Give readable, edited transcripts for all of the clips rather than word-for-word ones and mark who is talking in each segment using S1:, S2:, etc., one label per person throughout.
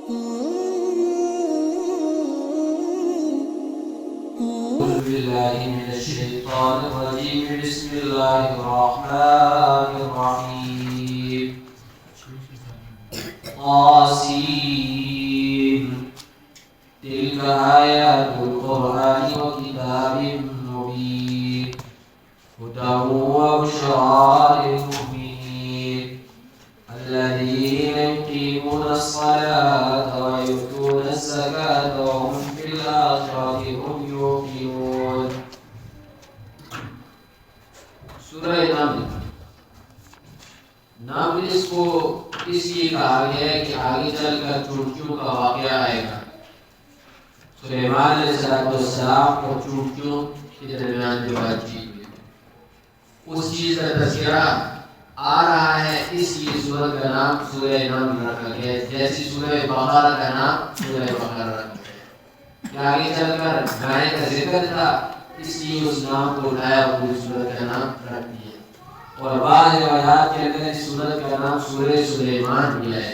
S1: بالله من الشيطان الرجيم بسم الله الرحمن الرحيم طاسين تلك آيات القرآن وكتاب مبين هدى وبشرى للمؤمنين الذين يقيمون الصلاة ويؤتون الزكاة وهم بالآخرة هم يوقنون. سورہ نمل اس کو اس لیے کہا گیا ہے کہ آگے چل کر چونٹیوں کا واقعہ آئے گا. سلیمان علیہ السلام اور چونٹیوں کے درمیان جو بات چیت ہوئی اس چیز کا تذکرہ آ رہا ہے، اس لیے سورت کا نام سورہ نمل رکھا گیا ہے، جیسے سورہ بقرہ کا نام سورہ بقرہ رکھا گیا ہے. آگے چل کر گائے کا ذکر تھا، اس لیے اس نام کو اٹھایا اور پوری سورت کا نام رکھ دیا. اور بعض روایات کے اندر اس سورت کا نام سورہ سلیمان بھی ہے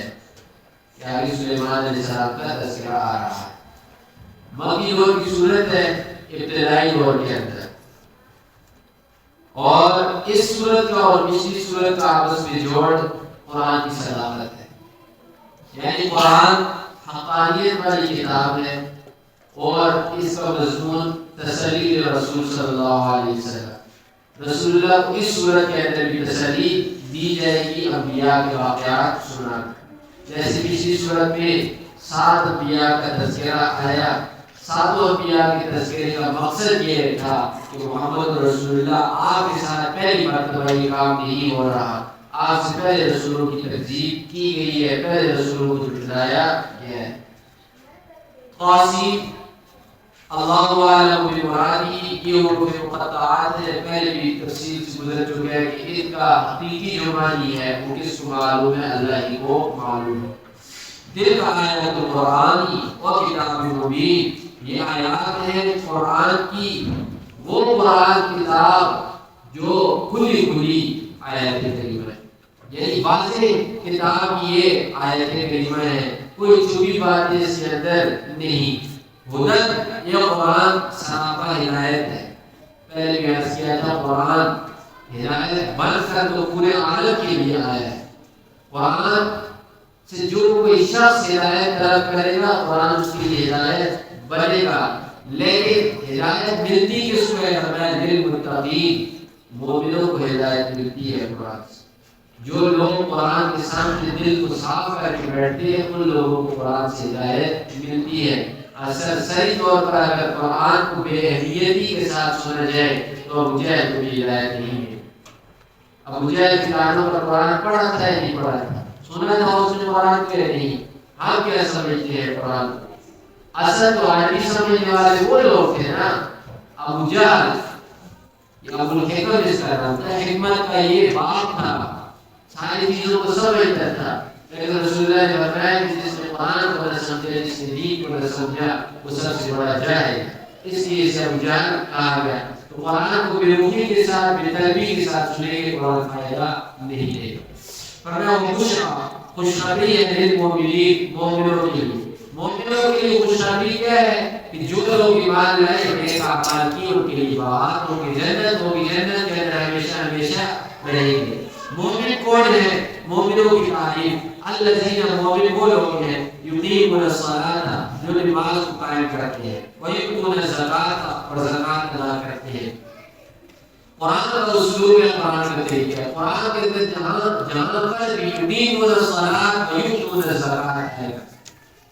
S1: کہ آگے سلیمان علیہ السلام کا تذکرہ آ رہا ہے. مکی دور کی صورت ہے ابتدائی دور کے اندر، اور اس صورت کا اور پچھلی صورت کا آپس میں جوڑ قرآن کی صداقت ہے. یعنی قرآن حقانیت والی کتاب ہے اور اس کا مضمون تسلی رسول صلی اللہ علیہ وسلم. رسول اللہ کو اس صورت کے اندر بھی تسلی دی جائے گی انبیاء کے واقعات سنا کر. جیسے پچھلی صورت میں 7 انبیاء کا تذکرہ آیا، 7 انبیاء کے تذکرے کا مقصد یہ تھا کہ محمد رسول اللہ آپ کے ساتھ پہلی مرتبہ یہ کام نہیں ہو رہا، آپ سے پہلے رسولوں کی تکذیب کی گئی ہے، پہلے رسولوں کو جھٹلایا گیا ہے. قاسم اللہ عالم بمرادی یہ حروف مقطعات ہے، پہلے بھی تفصیل سے گزر چکے ہیں کہ ان کا حقیقی جو معنی ہے وہ کس کو معلوم ہے، اللہ ہی کو معلوم ہے. دل کا آیات القرآن و کتاب مبین، یہ آیات ہیں قرآن کی، وہ قرآن کتاب جو کھلی کھلی آیات کریمہ ہے. یعنی واضح کتاب یہ آیات کریمہ ہے، کوئی چھپی بات اس کے اندر نہیں. ہدن یہ قرآن سراپا ہدایت ہے. پہلے بھی عرض کیا تھا قرآن ہدایت بن کر تو پورے عالم کے لیے آیا ہے. قرآن سے جو کوئی شخص ہدایت طلب کرے گا قرآن اس کے لیے ہدایت بنے گا. لیکن ہدایت ملتی کس کو ہے؟ للمتقین، مومنوں کو ہدایت ملتی ہے قرآن سے. جو لوگ قرآن کے سامنے دل کو صاف کر کے بیٹھتے ہیں ان لوگوں کو قرآن سے ہدایت ملتی ہے. اصل صحیح طور پر اگر قرآن کو بے اہمیتی کے ساتھ سنا جائے تو ابو جہل کو بھی ہدایت نہیں ہے. ابو جہل کے کانوں پر قرآن پڑھا تھا یا نہیں پڑھا تھا؟ سنا تھا اس نے قرآن کے نہیں. ہم کیا سمجھتے ہیں قرآن کو؟ اصل تو عربی سمجھنے والے وہ لوگ تھے نا. ابو جہل ابو الحکم اس کا نام تھا، حکمت کا یہ باپ تھا، ساری چیزوں کو سمجھتا تھا. لیکن رسول اللہ نے بتایا کہ جس نے قرآن کو نہ سمجھا، جس نے دین کو نہ سمجھا وہ سب سے بڑا جاہل ہے. اس لیے اسے ابو جہل کہا گیا. تو قرآن کو بے روحی کے ساتھ بے تربی کے ساتھ سنے کے قرآن فائدہ نہیں دے گا. فرمایا خوشخبری ہے للمؤمنین، مومنوں کے لیے. مومنوں کے لیے خوشخبری کیا ہے کہ جو لوگ ایمان لائے نیک اعمال کی ان کے لیے بات ہوگی، جنت ہوگی، جنت کے اندر ہمیشہ ہمیشہ رہیں گے. مومن کون ہے؟ مومنوں کی تعریف الذین، مومن وہ لوگ ہیں یقیمون الصلاۃ جو نماز کو قائم کرتے ہیں، ویؤتون الزکاۃ اور زکات ادا کرتے ہیں. قرآن کا اسلوب ہے، قرآن کا طریقہ ہے. قرآن کے اندر جہاں پر بھی یقیمون الصلاۃ ویؤتون الزکاۃ ہے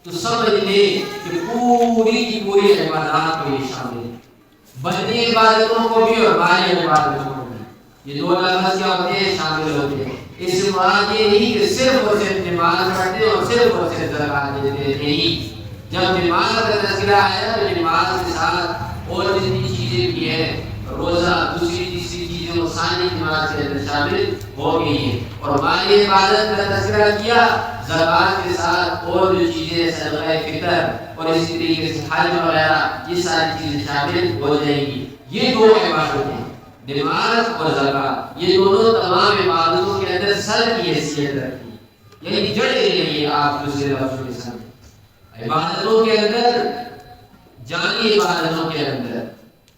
S1: تو سمجھ لیں کہ پوری کی پوری عبادات کو یہ شامل ہے، بدنی عبادتوں کو بھی اور مالی عبادتوں کو بھی. یہ دو لفظ کیا ہوتے ہیں؟ شامل ہوتے ہیں. اس سے مراد یہ نہیں کہ صرف اور صرف نماز پڑھتے اور صرف اور صرف زکات دیتے نہیں. جب نماز کا تذکرہ آیا تو نماز کے ساتھ اور جتنی چیزیں بھی ہیں، روزہ، دوسری تیسری چیزیں وہ ساری نماز کے اندر شامل ہو گئی ہیں. اور مالی عبادت کا تذکرہ کیا زکات کے ساتھ، اور جو چیزیں صدقہ فطر اور اسی طریقے سے حج وغیرہ یہ ساری چیزیں شامل ہو جائیں گی. یہ دو عبادتیں نماز اور زکات، یہ دونوں تمام عبادتوں کے اندر سر کی حیثیت رکھتی ہے. یعنی جڑے رہیے آپ دوسرے لفظوں کے ساتھ. عبادتوں کے اندر، جانی عبادتوں کے اندر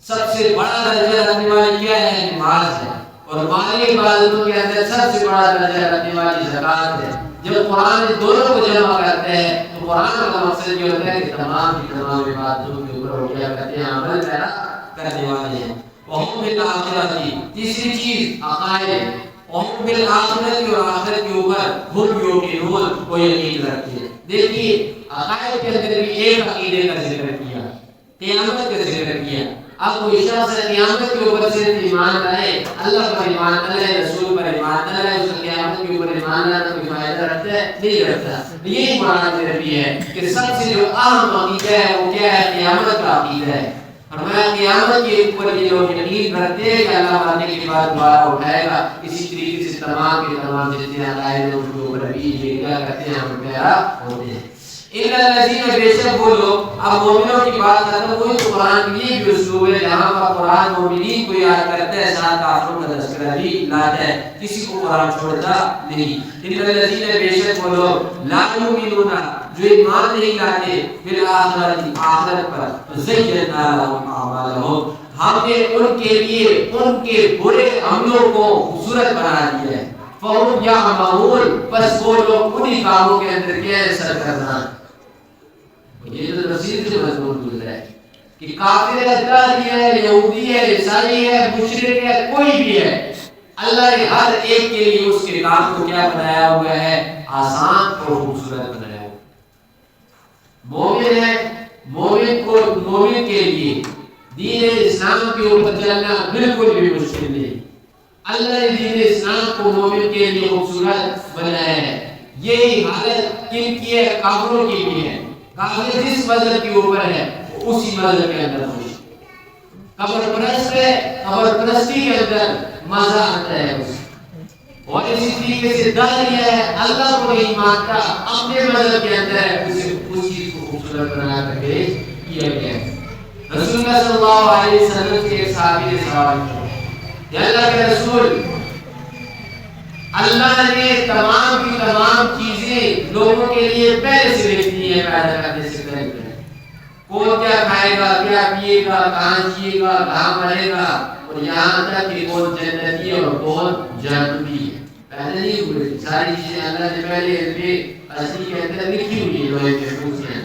S1: سب سے بڑا درجہ رکھنے والی کیا ہے؟ نماز ہے. اور مالی عبادتوں کے اندر سب سے بڑا درجہ رکھنے والی زکات ہے. جب قرآن دونوں کو جمع کرتے ہیں تو قرآن کا مقصد یہ ہوتا ہے کہ تمام کی تمام عبادتوں کے اوپر وہ کیا کرتے ہیں؟ عمل پیرا کرنے والے ہیں. وہم بالآخرۃ، تیسری چیز عقائد. وہم بالآخرۃ، اور آخرت کے اوپر ہم یوقنون، وہ یقین رکھتے ہیں. دیکھیے عقائد کے اندر بھی ایک عقیدے کا ذکر کیا، قیامت کا ذکر کیا. اب کوئی شخص قیامت کے اوپر صرف ایمان لائے، اللہ پر ایمان نہ لائے، رسول پر ایمان نہ لائے، اس کو قیامت کے اوپر ایمان لانا کوئی فائدہ رکھتا ہے؟ نہیں رکھتا. یہی مراد ربی ہے کہ سب سے جو اہم عقیدہ ہے وہ کیا ہے؟ قیامت کا عقیدہ ہے. فرمایا قیامت کے اوپر یہ لوگ یقین رکھتے ہیں کہ اللہ مرنے کے بعد دوبارہ اٹھائے گا. اسی طریقے سے تمام کے تمام جتنے عقائد ہیں ان کے اوپر بھی یہ کیا کرتے ہیں؟ ہم پیارا ہوتے ہیں. اِنَّ الَّذِينَ، بے شک وہ لوگ. اب مومنوں کی بات ختم ہوئی تو قرآن کی یہ بھی اسلوب ہے جہاں پر قرآن مومنین کو یاد کرتا ہے، ساتھ کافروں کا تذکرہ بھی لاتا ہے، کسی کو قرآن چھوڑتا نہیں. اِنَّ الَّذِينَ، بے شک وہ لوگ، لا یؤمنون، جو ایمان نہیں لاتے، بالآخرۃ، آخرت پر، زینا لہم اعمالہم، ہم نے ان کے لیے ان کے برے عملوں کو خوبصورت بنا دیا ہے. فَهُمْ يَعْمَهُونَ، بس وہ لوگ انہی کاموں کے اندر کیا ہے؟ سرگرداں. یہ تو تفسیر سے مضمون گزرا ہے کہ کافر ہے، ہے، یہودی ہے، عیسائی ہے، مشرک ہے، کوئی بھی ہے، اللہ نے ہر ایک کے لیے اس کے کام کو کیا بنایا ہوا ہے؟ آسان اور خوبصورت بنایا ہوا. مومن ہے، مومن کے لیے دین اسلام کے اوپر چلنا بالکل بھی مشکل نہیں. اللہ نے دین اسلام کو مومن کے لیے خوبصورت بنایا ہے. یہی حالت کن کی ہے؟ کافروں کی بھی ہے. کافر جس مذہب کے اوپر ہے اسی مذہب کے اندر خوش. قبر پرست ہے، قبر پرستی کے اندر مزہ آتا ہے اس. اور اسی طریقے سے داعی ہے، اللہ کو نہیں مانتا، اپنے مذہب کے اندر ہے، اسے اس چیز کو خوبصورت بنا کر پیش کیا گیا ہے. رسول اللہ صلی اللہ علیہ وسلم کے ایک صحابی نے سوال کیا، یا اللہ کے رسول، اللہ نے تمام کی تمام چیزیں لوگوں کے لیے پہلے سے لکھ دی ہیں، پیدا کرنے سے پہلے. کون کیا کھائے گا، کیا پیے گا، کہاں جیے گا، کہاں مرے گا، اور یہاں تک کہ کون جنتی ہے اور کون جہنمی ہے، پہلے نہیں ہوئے. ساری چیزیں اللہ نے پہلے اصلی کے اندر لکھی ہوئی ہے لوہے کے محفوظ ہیں.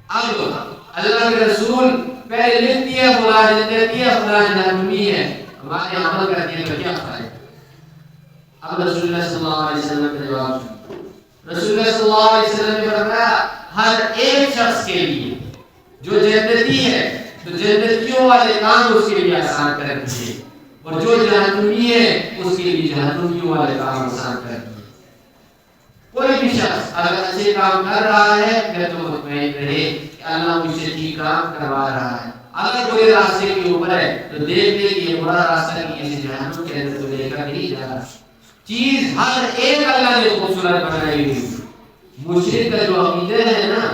S1: اب اللہ کے رسول پہلے لکھ دیا فلاں جنتی ہے، فلاں جہنمی ہے، ہمارے عمل کرنے کا کیا فائدہ؟ اب رسول اللہ صلی اللہ علیہ وسلم کا جواب سنو. رسول اللہ صلی اللہ علیہ وسلم نے فرمایا ہر ایک شخص کے لیے جو جنتی ہے تو جنتیوں والے کام اس کے لیے آسان کر دیے، اور جو جہنمی ہے اس کے لیے جہنمیوں والے کام آسان کر دیے. کوئی بھی شخص اگر اچھے کام کر رہا ہے پھر تو مطمئن رہے کہ اللہ مجھ سے ٹھیک کام کروا رہا ہے. اگر کوئی راستے کے اوپر ہے تو دیکھ لے کہ یہ برا راستہ کسی جہنم کے اندر تو لے کر نہیں جا رہا. چیز ہر ایک اللہ نے خوبصورت بنائی ہوئی. مشرک کا جو عقیدہ ہے نا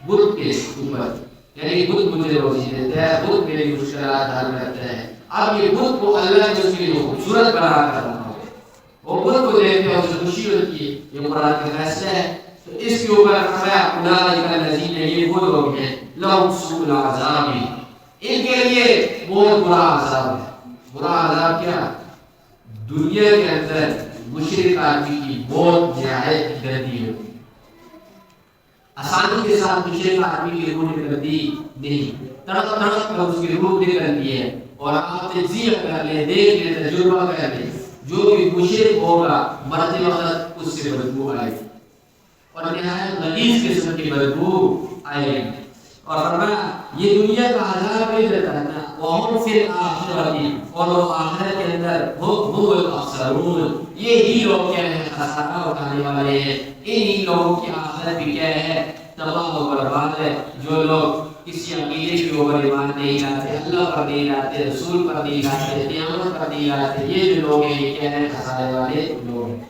S1: بت کے اوپر، یعنی بت مجھے روزی دیتا ہے، بت میری مشکلات حل کرتا ہے. اب یہ بت کو اللہ نے اس کے لیے خوبصورت بنا کر رکھا ہے، وہ بت کو دیکھتے ہیں اسے خوشی ہوتی ہے. یہ قرآن کا فیصلہ ہے. تو اس کے اوپر فرمایا اولئک الذین، یہ وہ لوگ ہیں لہم سوء العذاب، ان کے لیے بہت برا عذاب ہے. برا عذاب کیا؟ دنیا کے اندر مشرک آدمی کی بہت نہایت گندی ہوتی ہے. آسانی کے ساتھ مشرک آدمی کی روح نکلتی نہیں، تڑپ تڑپ کر اس کی روح نکلتی ہے. اور آپ تجزیہ کر لیں، دیکھ لیں، تجربہ کر لیں، جو بھی مشرک ہوگا مرتے وقت اس سے بدبو آئے گی، اور نہایت غلیظ قسم کی بدبو آئے گی. اور فرمایا یہ دنیا کا عذاب ہے نا، وہم فی الآخرۃ، اور وہ آخرت کے اندر هم الاخسرون، یہی لوگ کیا ہے؟ خسارہ اٹھانے والے ہیں. انہی لوگوں کی آخرت بھی کیا ہے؟ تباہ و برباد ہے. جو لوگ کسی عقیدے کے اوپر ایمان نہیں لاتے، اللہ پر نہیں لاتے، رسول پر نہیں لاتے، قیامت پر نہیں لاتے، یہ جو لوگ ہیں یہ کیا ہے؟ خسارے والے لوگ ہیں.